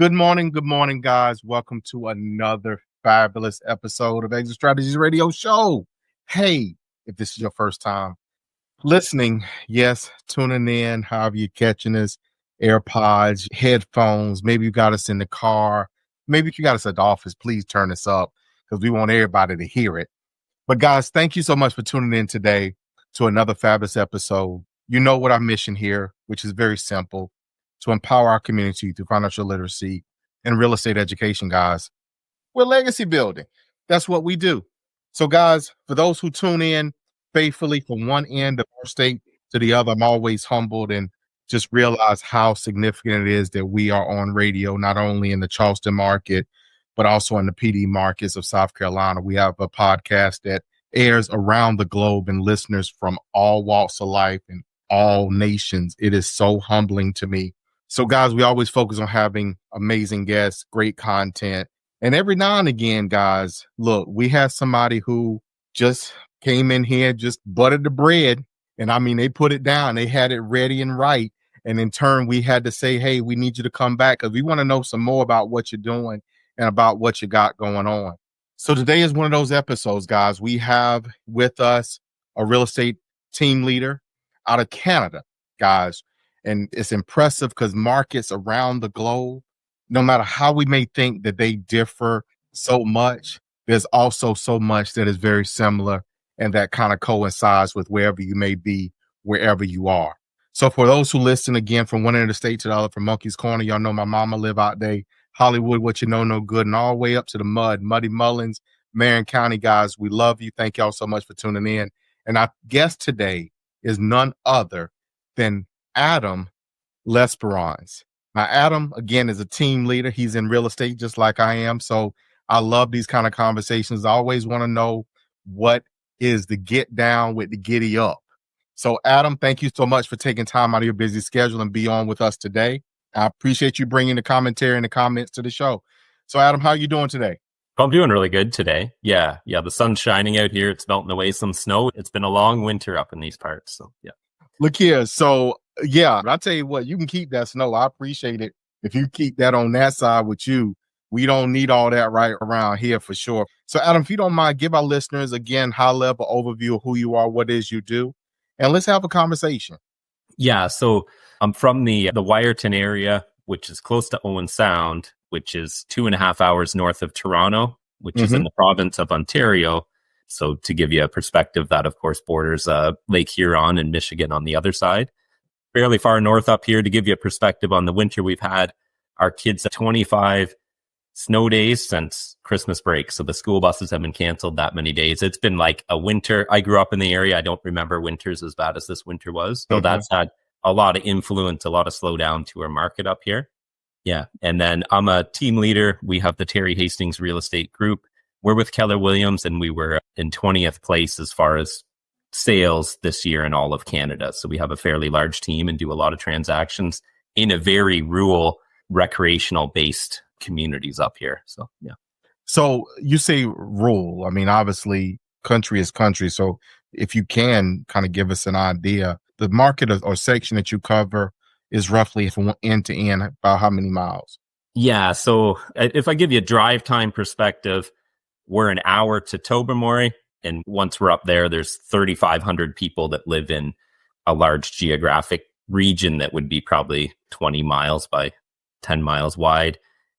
Good morning, guys. Welcome to another fabulous episode of Exit Strategies Radio Show. Hey, if this is your first time listening, yes, tuning in, however you're catching us, AirPods, headphones, maybe you got us in the car, maybe if you got us at the office, please turn this up because we want everybody to hear it. But guys, thank you so much for tuning in today to another fabulous episode. You know what our mission here, which is very simple, to empower our community through financial literacy and real estate education, guys. We're legacy building. That's what we do. So, guys, for those who tune in faithfully from one end of our state to the other, I'm always humbled and just realize how significant it is that we are on radio, not only in the Charleston market, but also in the PD markets of South Carolina. We have a podcast that airs around the globe and listeners from all walks of life and all nations. It is so humbling to me. So, guys, we always focus on having amazing guests, great content. And every now and again, guys, look, we had somebody who just came in here, just buttered the bread. And I mean, they put it down. They had it ready and right. And in turn, we had to say, hey, we need you to come back because we want to know some more about what you're doing and about what you got going on. So today is one of those episodes, guys. We have with us a real estate team leader out of Canada, guys. And it's impressive because markets around the globe, no matter how we may think that they differ so much, there's also so much that is very similar and that kind of coincides with wherever you may be, wherever you are. So for those who listen again from one end of the state to the other, from Monkey's Corner, y'all know my mama live out there, Hollywood, what you know, no good, and all the way up to the Muddy Mullins, Marion County, guys. We love you. Thank y'all so much for tuning in. And our guest today is none other than Adam Lesperance. Now, Adam, again, is a team leader. He's in real estate just like I am. So I love these kind of conversations. I always want to know what is the get down with the giddy up. So, Adam, thank you so much for taking time out of your busy schedule and be on with us today. I appreciate you bringing the commentary and the comments to the show. So, Adam, how are you doing today? I'm doing really good today. Yeah. The sun's shining out here. It's melting away some snow. It's been a long winter up in these parts. So, yeah. Look here. So, yeah, I'll tell you what, you can keep that snow. I appreciate it. If you keep that on that side with you, we don't need all that right around here for sure. So, Adam, if you don't mind, give our listeners, again, high-level overview of who you are, what it is you do, and let's have a conversation. Yeah, so I'm from the Wyerton area, which is close to Owen Sound, which is 2.5 hours north of Toronto, which is in the province of Ontario. So to give you a perspective, that, of course, borders Lake Huron and Michigan on the other side. Fairly far north up here. To give you a perspective on the winter, we've had our kids 25 snow days since Christmas break. So the school buses have been canceled that many days. It's been like a winter. I grew up in the area. I don't remember winters as bad as this winter was. So that's had a lot of influence, a lot of slowdown to our market up here. Yeah. And then I'm a team leader. We have the Terry Hastings Real Estate Group. We're with Keller Williams, and we were in 20th place as far as sales this year in all of Canada. So we have a fairly large team and do a lot of transactions in a very rural, recreational based communities up here. So, yeah. So you say rural. I mean, obviously country is country. So if you can kind of give us an idea, the market or section that you cover is roughly from end to end about how many miles? Yeah. So if I give you a drive time perspective, we're an hour to Tobermory. And once we're up there, there's 3,500 people that live in a large geographic region that would be probably 20 miles by 10 miles wide.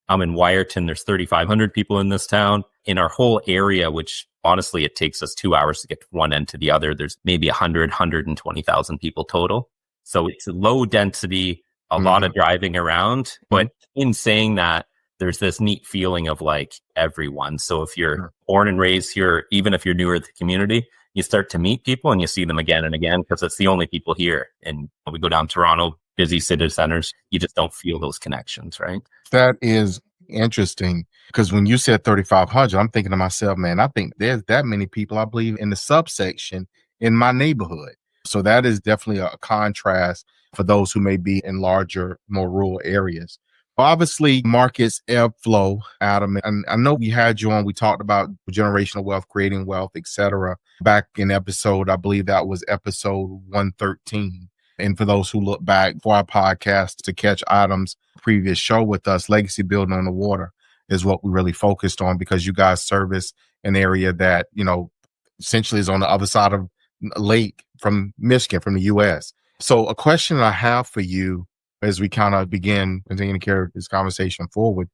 I'm in Wyerton. There's 3,500 people in this town. In our whole area, which honestly, it takes us 2 hours to get from one end to the other, there's maybe 120,000 people total. So it's a low density, a lot of driving around. But in saying that, there's this neat feeling of like everyone. So if you're born and raised here, even if you're newer to the community, you start to meet people and you see them again and again because it's the only people here. And when we go down Toronto, busy city centers, you just don't feel those connections, right? That is interesting because when you said 3,500, I'm thinking to myself, man, I think there's that many people, I believe, in the subsection in my neighborhood. So that is definitely a contrast for those who may be in larger, more rural areas. Obviously, markets ebb flow, Adam. And I know we had you on. We talked about generational wealth, creating wealth, etc. Back in episode, I believe that was episode 113. And for those who look back for our podcast to catch Adam's previous show with us, legacy building on the water is what we really focused on, because you guys service an area that, essentially is on the other side of a lake from Michigan, from the U.S. So a question I have for you as we kind of continue to carry this conversation forward,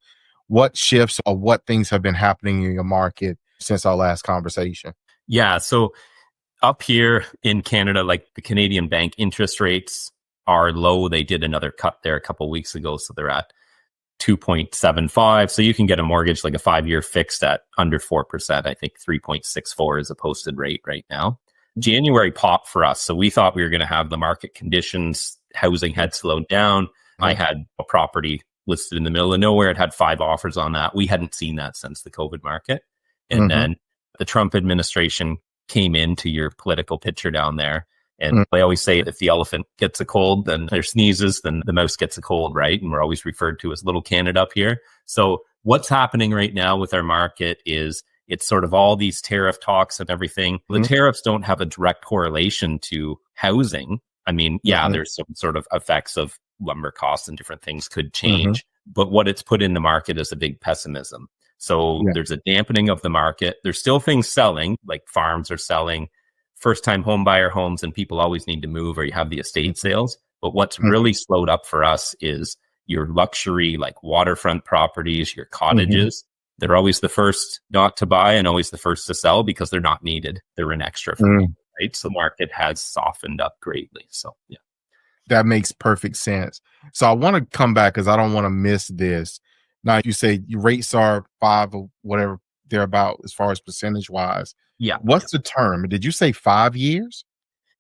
what shifts or what things have been happening in your market since our last conversation? Yeah. So up here in Canada, like the Canadian bank interest rates are low. They did another cut there a couple of weeks ago. So they're at 2.75. So you can get a mortgage, like a 5-year fixed at under 4%. I think 3.64 is a posted rate right now. January popped for us. So we thought we were going to have the market conditions. Housing had slowed down. I had a property listed in the middle of nowhere. It had 5 offers on that. We hadn't seen that since the COVID market. And then the Trump administration came into your political picture down there. And I always say, if the elephant gets a cold, then or sneezes, then the mouse gets a cold, right? And we're always referred to as little Canada up here. So what's happening right now with our market is it's sort of all these tariff talks and everything. The tariffs don't have a direct correlation to housing. I mean, there's some sort of effects of lumber costs and different things could change. But what it's put in the market is a big pessimism. So there's a dampening of the market. There's still things selling, like farms are selling, first-time home buyer homes, and people always need to move, or you have the estate sales. But what's really slowed up for us is your luxury, like waterfront properties, your cottages. They're always the first not to buy and always the first to sell because they're not needed. They're an extra for people, right? So the market has softened up greatly. So, yeah. That makes perfect sense. So I want to come back because I don't want to miss this. Now, you say your rates are 5 or whatever they're about as far as percentage wise. Yeah. What's the term? Did you say 5 years?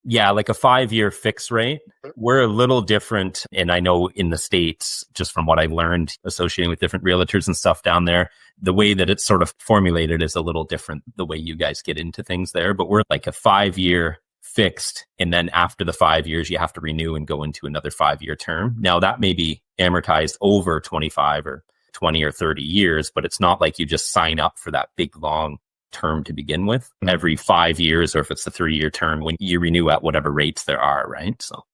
Yeah, like a 5-year fixed rate. We're a little different. And I know in the States, just from what I've learned associating with different realtors and stuff down there, the way that it's sort of formulated is a little different, the way you guys get into things there. But we're like a 5-year fixed. And then after the 5 years, you have to renew and go into another 5-year term. Now that may be amortized over 25 or 20 or 30 years, but it's not like you just sign up for that big long term to begin with. Every 5 years, or if it's a 3-year term, when you renew at whatever rates there are, right? So,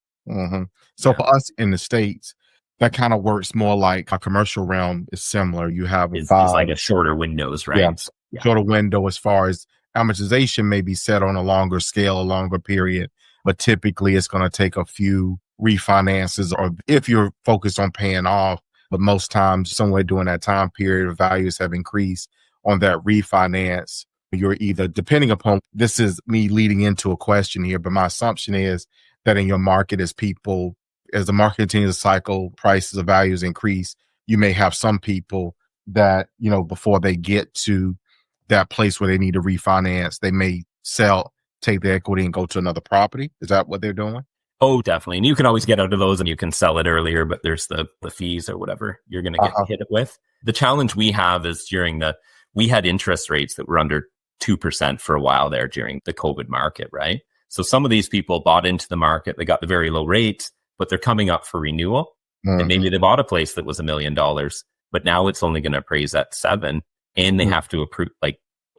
for us in the States, that kind of works more like a commercial realm is similar. You have it's like a shorter windows, right? Shorter window as far as amortization may be set on a longer scale, a longer period, but typically it's going to take a few refinances, or if you're focused on paying off. But most times, somewhere during that time period, values have increased on that refinance. You're either, depending upon, this is me leading into a question here, but my assumption is that in your market, as the market continues to cycle, prices of values increase, you may have some people that, before they get to that place where they need to refinance, they may sell, take the equity and go to another property. Is that what they're doing? Oh, definitely. And you can always get out of those and you can sell it earlier, but there's the fees or whatever you're going to get hit with. The challenge we have is we had interest rates that were under 2% for a while there during the COVID market, right? So some of these people bought into the market, they got the very low rates, but they're coming up for renewal. And maybe they bought a place that was $1 million, but now it's only going to appraise at 7, and they have to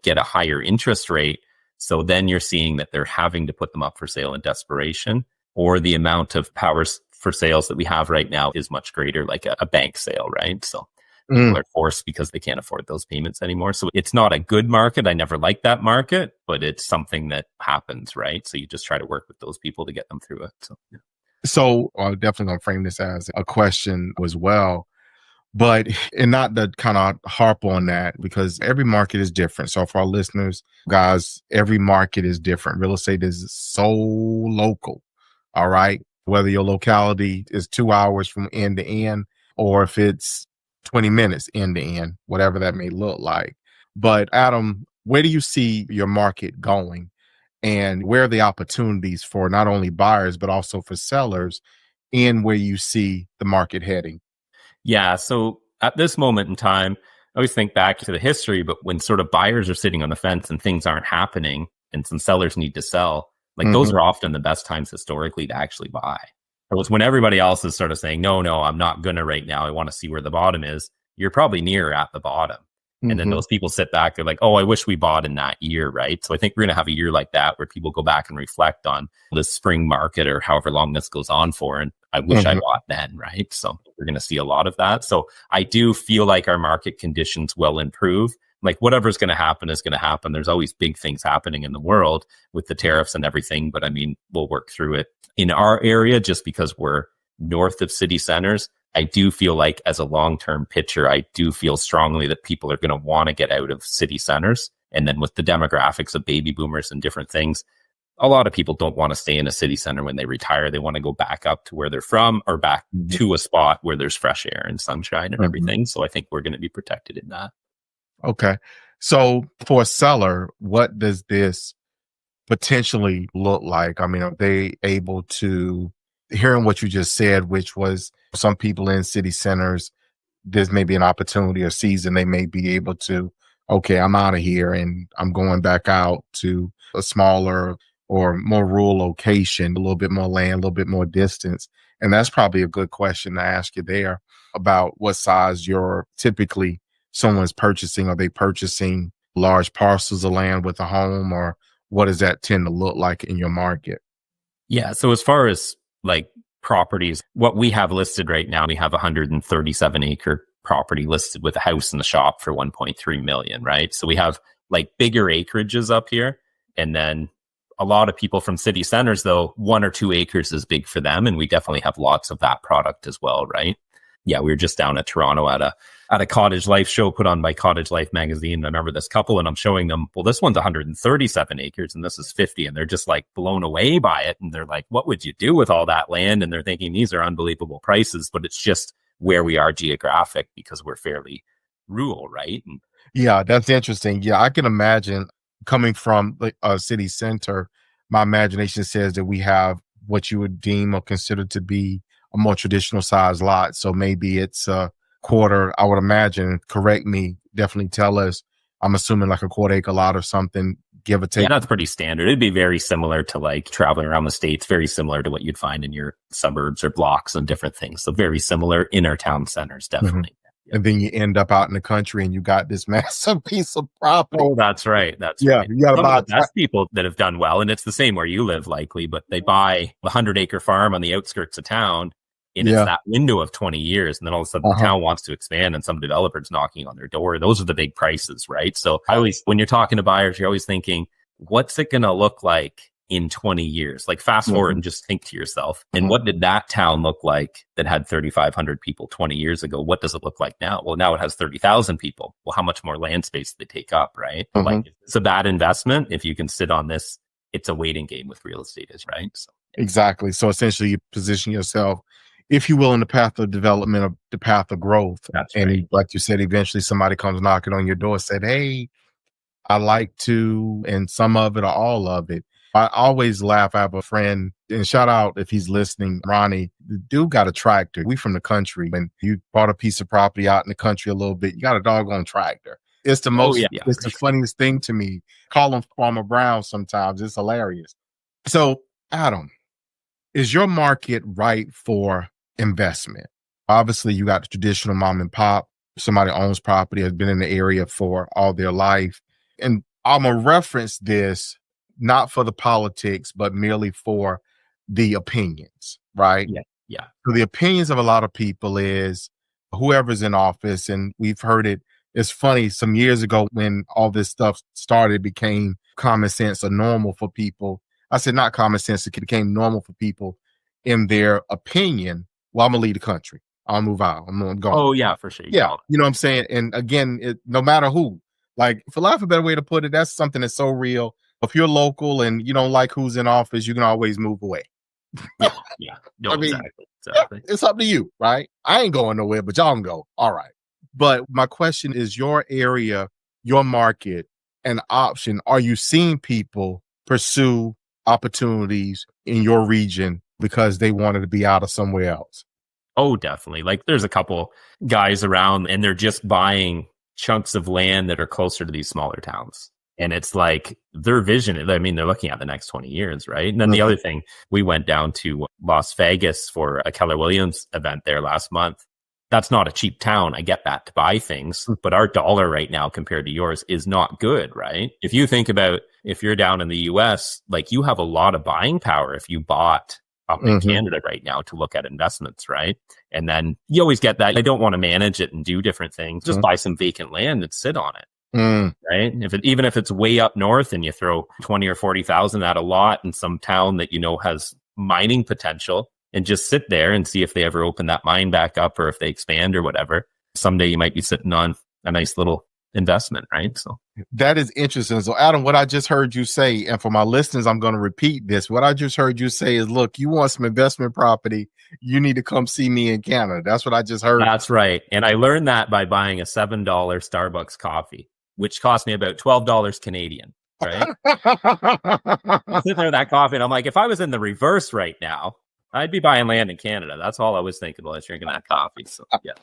get a higher interest rate. So then you're seeing that they're having to put them up for sale in desperation, or the amount of powers for sales that we have right now is much greater, like a bank sale, right? So people are forced because they can't afford those payments anymore. So it's not a good market. I never liked that market, but it's something that happens, right? So you just try to work with those people to get them through it. So I'm definitely going to frame this as a question as well, and not to kind of harp on that, because every market is different. So for our listeners, guys, every market is different. Real estate is so local. All right. Whether your locality is 2 hours from end to end, or if it's 20 minutes end to end, whatever that may look like. But Adam, where do you see your market going, and where are the opportunities for not only buyers, but also for sellers, and where you see the market heading? Yeah. So at this moment in time, I always think back to the history, but when sort of buyers are sitting on the fence and things aren't happening and some sellers need to sell, like those are often the best times historically to actually buy. It was when everybody else is sort of saying, no, I'm not going to right now. I want to see where the bottom is. You're probably near at the bottom. And then those people sit back, they're like, oh, I wish we bought in that year, right? So I think we're going to have a year like that where people go back and reflect on the spring market or however long this goes on for. And I wish I bought then, right? So we're going to see a lot of that. So I do feel like our market conditions will improve. Like whatever's going to happen is going to happen. There's always big things happening in the world with the tariffs and everything. But I mean, we'll work through it. In our area, just because we're north of city centers, I do feel like as a long-term picture, I do feel strongly that people are going to want to get out of city centers. And then with the demographics of baby boomers and different things, a lot of people don't want to stay in a city center when they retire. They want to go back up to where they're from or back to a spot where there's fresh air and sunshine and everything. So I think we're going to be protected in that. Okay. So for a seller, what does this potentially look like? I mean, are they able to, hearing what you just said, which was some people in city centers, there's maybe an opportunity or season they may be able to, okay, I'm out of here and I'm going back out to a smaller or more rural location, a little bit more land, a little bit more distance. And that's probably a good question to ask you there about what size you're typically someone's purchasing. Are they purchasing large parcels of land with a home, or what does that tend to look like in your market? Yeah. So as far as like properties, what we have listed right now, we have a 137 acre property listed with a house and the shop for 1.3 million, right? So we have like bigger acreages up here. And then a lot of people from city centers, though, 1 or 2 acres is big for them. And we definitely have lots of that product as well, right? Yeah, we were just down at Toronto at a Cottage Life show put on by Cottage Life magazine. I remember this couple and I'm showing them, well, this one's 137 acres and this is 50. And they're just like blown away by it. And they're like, what would you do with all that land? And they're thinking these are unbelievable prices, but it's just where we are geographic because we're fairly rural, right? And yeah, that's interesting. Yeah, I can imagine coming from a city center, my imagination says that we have what you would deem or consider to be a more traditional size lot. So maybe it's a quarter, I would imagine, correct me, definitely tell us. I'm assuming like a quarter acre lot or something, give or take. Yeah, that's pretty standard. It'd be very similar to like traveling around the States, very similar to what you'd find in your suburbs or blocks and different things. So very similar in our town centers, definitely. And then you end up out in the country and you got this massive piece of property. Oh, that's right. That's right. You got about that's people that have done well. And it's the same where you live likely, but they buy a 100-acre farm on the outskirts of town. And it's that window of 20 years. And then all of a sudden the town wants to expand and some developer's knocking on their door. Those are the big prices, right? So I always, when you're talking to buyers, you're always thinking, what's it going to look like in 20 years? Like fast forward and just think to yourself, and what did that town look like that had 3,500 people 20 years ago? What does it look like now? Well, now it has 30,000 people. Well, how much more land space do they take up, right? Like it's a bad investment. If you can sit on this, it's a waiting game with real estate is, right? So, exactly. So essentially you position yourself, if you will, in the path of development, of the path of growth. That's and right. like you said, eventually somebody comes knocking on your door, said, hey, I like to, and some of it or all of it. I always laugh. I have a friend, and shout out if he's listening, Ronnie, the dude got a tractor. We from the country. When you bought a piece of property out in the country a little bit, you got a doggone tractor. It's the most, it's the funniest thing to me. Call him Farmer Brown sometimes. It's hilarious. So, Adam, is your market right for investment? Obviously, you got the traditional mom and pop. Somebody owns property, has been in the area for all their life. And I'm going to reference this not for the politics, but merely for the opinions, right? Yeah. So the opinions of a lot of people is whoever's in office, and we've heard it. It's funny, some years ago when all this stuff started, it became common sense or normal for people. I said not common sense, it became normal for people in their opinion. Well, I'm going to leave the country. I'll move out. I'm going. Oh, yeah, for sure. Yeah. You know what I'm saying? And again, no matter who, like, for lack of a better way to put it, that's something that's so real. If you're local and you don't like who's in office, you can always move away. Yeah. No, I mean, exactly. It's up to you, right? I ain't going nowhere, but y'all can go. All right. But my question is, your area, your market, an option. Are you seeing people pursue opportunities in your region because they wanted to be out of somewhere else? Oh, definitely. Like there's a couple guys around and they're just buying chunks of land that are closer to these smaller towns. And it's like their vision, I mean, they're looking at the next 20 years, right? And then the other thing, we went down to Las Vegas for a Keller Williams event there last month. that's not a cheap town. I get that, to buy things, but our dollar right now compared to yours is not good, right? If you think about if you're down in the US, like you have a lot of buying power if you bought up in Canada right now to look at investments, right? And then you always get that. I don't want to manage it and do different things. Just buy some vacant land and sit on it. Right. Even if it's way up north and you throw 20 or 40,000 at a lot in some town that, has mining potential, and just sit there and see if they ever open that mine back up or if they expand or whatever. Someday you might be sitting on a nice little investment, right? So that is interesting. So Adam, what I just heard you say, and for my listeners, I'm going to repeat this. What I just heard you say is, look, you want some investment property, you need to come see me in Canada. That's what I just heard. That's right. And I learned that by buying a $7 Starbucks coffee, which cost me about $12 Canadian, right? I'm sitting there with that coffee and I'm like, if I was in the reverse right now, I'd be buying land in Canada. That's all I was thinking while I was drinking that coffee. So yeah.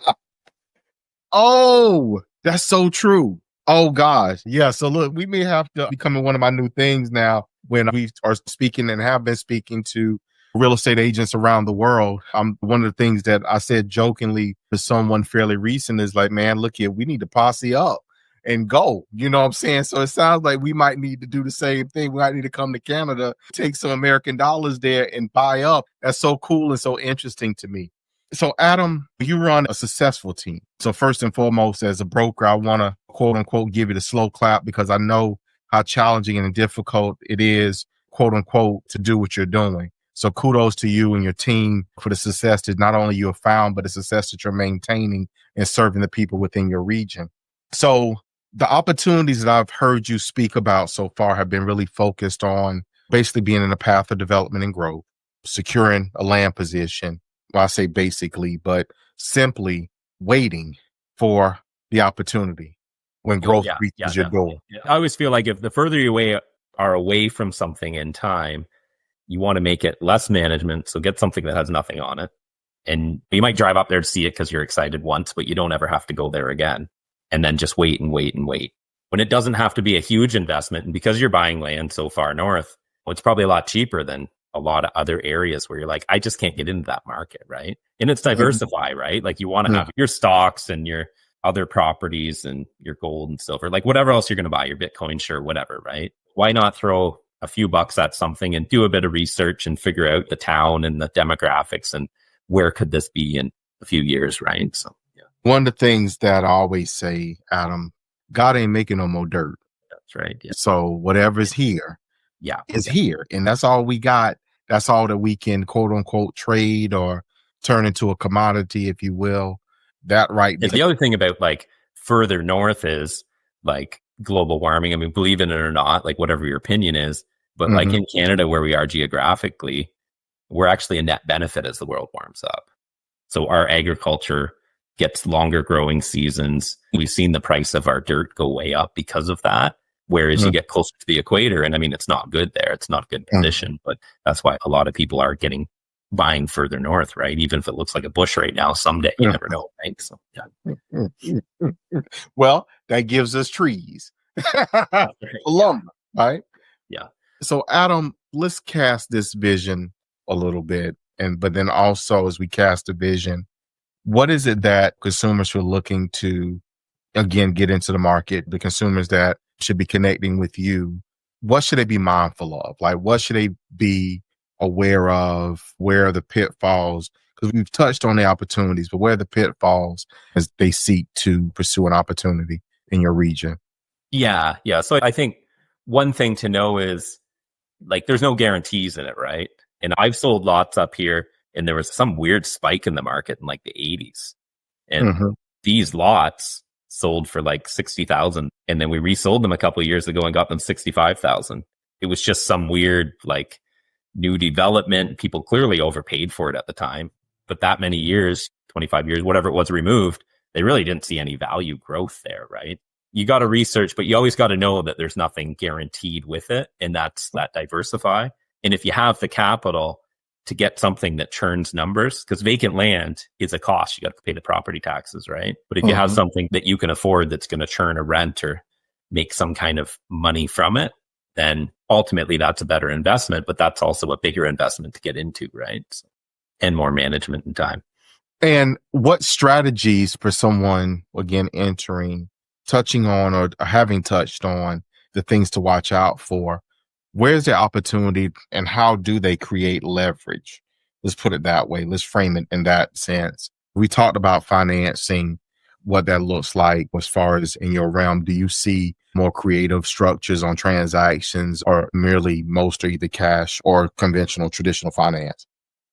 Oh, that's so true. Oh gosh. Yeah. So look, we may have to become one of my new things now when we are speaking and have been speaking to real estate agents around the world. One of the things that I said jokingly to someone fairly recent is like, man, look here, we need to posse up and go. You know what I'm saying? So it sounds like we might need to do the same thing. We might need to come to Canada, take some American dollars there and buy up. That's so cool and so interesting to me. So Adam, you run a successful team. So first and foremost, as a broker, I want to quote unquote give you the slow clap because I know how challenging and difficult it is, quote unquote, to do what you're doing. So kudos to you and your team for the success that not only you have found, but the success that you're maintaining and serving the people within your region. So the opportunities that I've heard you speak about so far have been really focused on basically being in a path of development and growth, securing a land position. Well, I say basically, but simply waiting for the opportunity when growth reaches your door. Yeah. I always feel like if the further you are away from something in time, you want to make it less management. So get something that has nothing on it. And you might drive up there to see it because you're excited once, but you don't ever have to go there again. And then just wait and wait and wait. When it doesn't have to be a huge investment, and because you're buying land so far north, well, it's probably a lot cheaper than a lot of other areas where you're like, I just can't get into that market, right? And it's diversify, right? Like you want to have your stocks and your other properties and your gold and silver, like whatever else you're going to buy, your Bitcoin, sure, whatever, right? Why not throw a few bucks at something and do a bit of research and figure out the town and the demographics and where could this be in a few years, right? So one of the things that I always say, Adam, God ain't making no more dirt. That's right. Yeah. So whatever's here is here. And that's all we got. That's all that we can, quote unquote, trade or turn into a commodity, if you will. That right there. And the other thing about like further north is like global warming. I mean, believe in it or not, like whatever your opinion is, but like in Canada where we are geographically, we're actually a net benefit as the world warms up. So our agriculture gets longer growing seasons. We've seen the price of our dirt go way up because of that. Whereas you get closer to the equator, and I mean, it's not good there. It's not a good position, but that's why a lot of people are buying further north, right? Even if it looks like a bush right now, someday you never know, right? So, well, that gives us trees, lumber, right? Yeah. So, Adam, let's cast this vision a little bit, but then also as we cast a vision, what is it that consumers are looking to, again, get into the market? The consumers that should be connecting with you, what should they be mindful of? Like, what should they be aware of? Where are the pitfalls? Because we've touched on the opportunities, but where are the pitfalls as they seek to pursue an opportunity in your region? Yeah. So I think one thing to know is like, there's no guarantees in it, right? And I've sold lots up here and there was some weird spike in the market in like the 80s. And these lots sold for like 60,000. And then we resold them a couple of years ago and got them 65,000. It was just some weird, like new development. People clearly overpaid for it at the time, but that many years, 25 years, whatever it was removed, they really didn't see any value growth there, right? You got to research, but you always got to know that there's nothing guaranteed with it. And that's that diversify. And if you have the capital to get something that churns numbers, because vacant land is a cost. You got to pay the property taxes, right? But if you have something that you can afford that's going to churn a rent or make some kind of money from it, then ultimately that's a better investment, but that's also a bigger investment to get into, right? So, and more management and time. And what strategies for someone, again, entering, touching on or having touched on the things to watch out for? Where's the opportunity and how do they create leverage? Let's put it that way. Let's frame it in that sense. We talked about financing, what that looks like as far as in your realm. Do you see more creative structures on transactions or merely most are either cash or conventional traditional finance?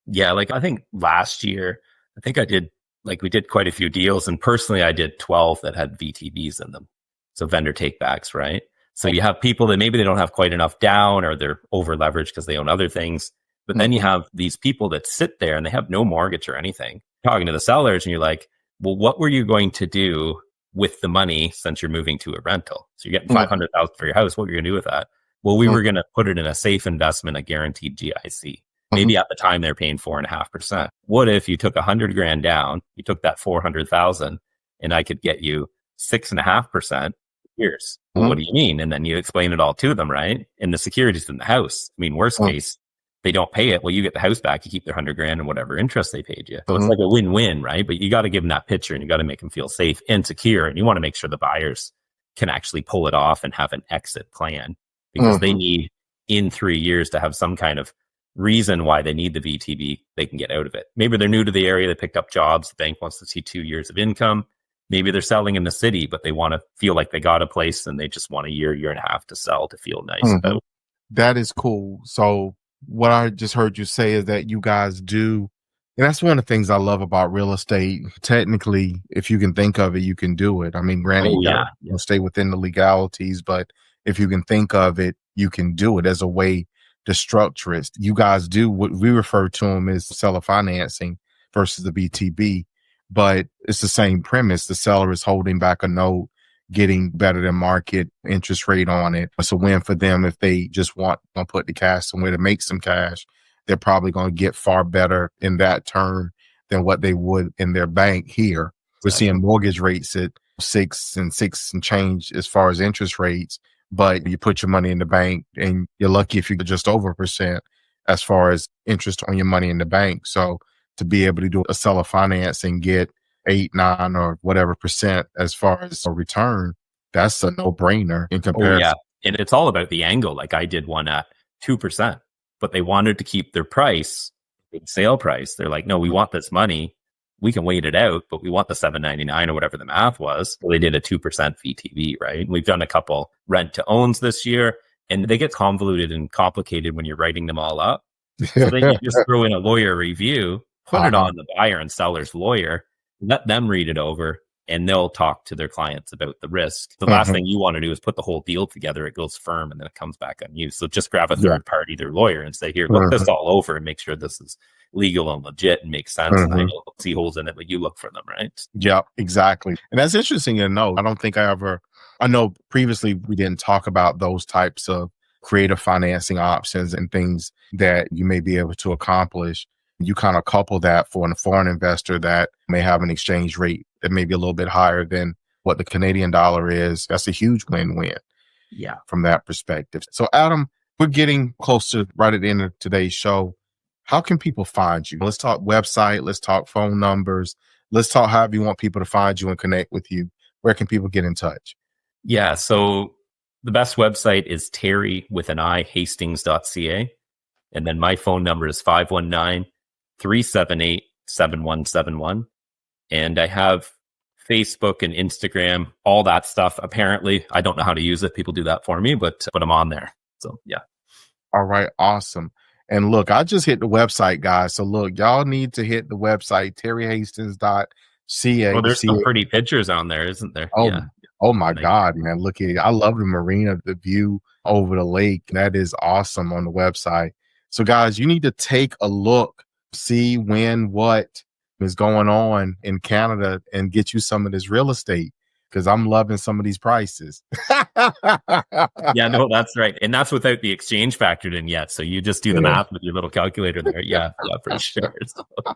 Yeah, like I think last year, I think I did we did quite a few deals, and personally I did 12 that had VTBs in them. So vendor takebacks, right? So you have people that maybe they don't have quite enough down or they're over leveraged because they own other things. But then you have these people that sit there and they have no mortgage or anything. Talking to the sellers and you're like, well, what were you going to do with the money since you're moving to a rental? So you're getting 500,000 for your house. What are you going to do with that? Well, we were going to put it in a safe investment, a guaranteed GIC. Maybe at the time they're paying 4.5%. What if you took 100 grand down, you took that 400,000 and I could get you 6.5% years? Well, what do you mean? And then you explain it all to them, right? And the security's in the house. I mean, worst case, they don't pay it. Well, you get the house back, you keep their 100 grand and whatever interest they paid you. So it's like a win-win, right? But you got to give them that picture and you got to make them feel safe and secure. And you want to make sure the buyers can actually pull it off and have an exit plan because they need in 3 years to have some kind of reason why they need the VTB, they can get out of it. Maybe they're new to the area, they picked up jobs, the bank wants to see 2 years of income. Maybe they're selling in the city, but they want to feel like they got a place and they just want a year and a half to sell to feel nice about it. That is cool. So what I just heard you say is that you guys do, and that's one of the things I love about real estate. Technically, if you can think of it, you can do it. I mean, granted, you gotta stay within the legalities, but if you can think of it, you can do it as a way to structure it. You guys do what we refer to them as seller financing versus the BTB, but it's the same premise. The seller is holding back a note, getting better than market interest rate on it. It's a win for them. If they just want to put the cash somewhere to make some cash, they're probably going to get far better in that term than what they would in their bank here. We're seeing mortgage rates at 6 and change as far as interest rates. But you put your money in the bank and you're lucky if you get just over 1% as far as interest on your money in the bank. So to be able to do a seller finance and get 8, 9 or whatever percent as far as a return, that's a no brainer in comparison. Yeah. And it's all about the angle. Like I did one at 2%, but they wanted to keep their price, the sale price. They're like, no, we want this money. We can wait it out, but we want the $7.99 or whatever the math was. So they did a 2% VTV, right? We've done a couple rent to owns this year, and they get convoluted and complicated when you're writing them all up. So then you just throw in a lawyer review, put it on the buyer and seller's lawyer, let them read it over, and they'll talk to their clients about the risk. The last thing you want to do is put the whole deal together. It goes firm and then it comes back on you. So just grab a third party, their lawyer, and say, here, look this all over and make sure this is legal and legit and makes sense. And I don't see holes in it, but you look for them, right? Yeah, exactly. And that's interesting to know. I don't think I know previously we didn't talk about those types of creative financing options and things that you may be able to accomplish. You kind of couple that for a foreign investor that may have an exchange rate that may be a little bit higher than what the Canadian dollar is. That's a huge win-win. Yeah. From that perspective. So Adam, we're getting close to right at the end of today's show. How can people find you? Let's talk website. Let's talk phone numbers. Let's talk however you want people to find you and connect with you. Where can people get in touch? Yeah. So the best website is Terry with an I, Hastings.ca. And then my phone number is 519-378-7171. And I have Facebook and Instagram, all that stuff. Apparently, I don't know how to use it. People do that for me, but I'm on there. So, yeah. All right. Awesome. And look, I just hit the website, guys. So look, y'all need to hit the website, terryhastings.ca. Well, there's some pretty pictures on there, isn't there? Oh, yeah. Oh my God, man. Look at it. I love the marina, the view over the lake. That is awesome on the website. So guys, you need to take a look, see what is going on in Canada and get you some of this real estate because I'm loving some of these prices. Yeah, no, that's right. And that's without the exchange factored in yet. So you just do the math with your little calculator there. Yeah, for sure. So. I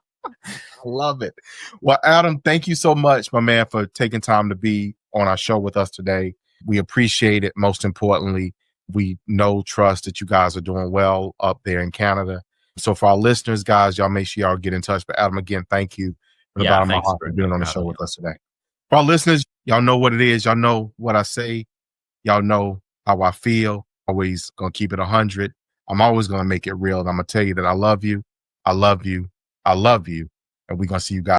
love it. Well, Adam, thank you so much, my man, for taking time to be on our show with us today. We appreciate it. Most importantly, we trust that you guys are doing well up there in Canada. So for our listeners, guys, y'all make sure y'all get in touch. But Adam, again, thank you from the Yeah, bottom of my thanks heart for for being on the having show me. with us today. For our listeners, y'all know what it is. Y'all know what I say. Y'all know how I feel. Always gonna keep it 100. I'm always gonna make it real. And I'm gonna tell you that I love you. I love you. I love you. And we're gonna see you guys.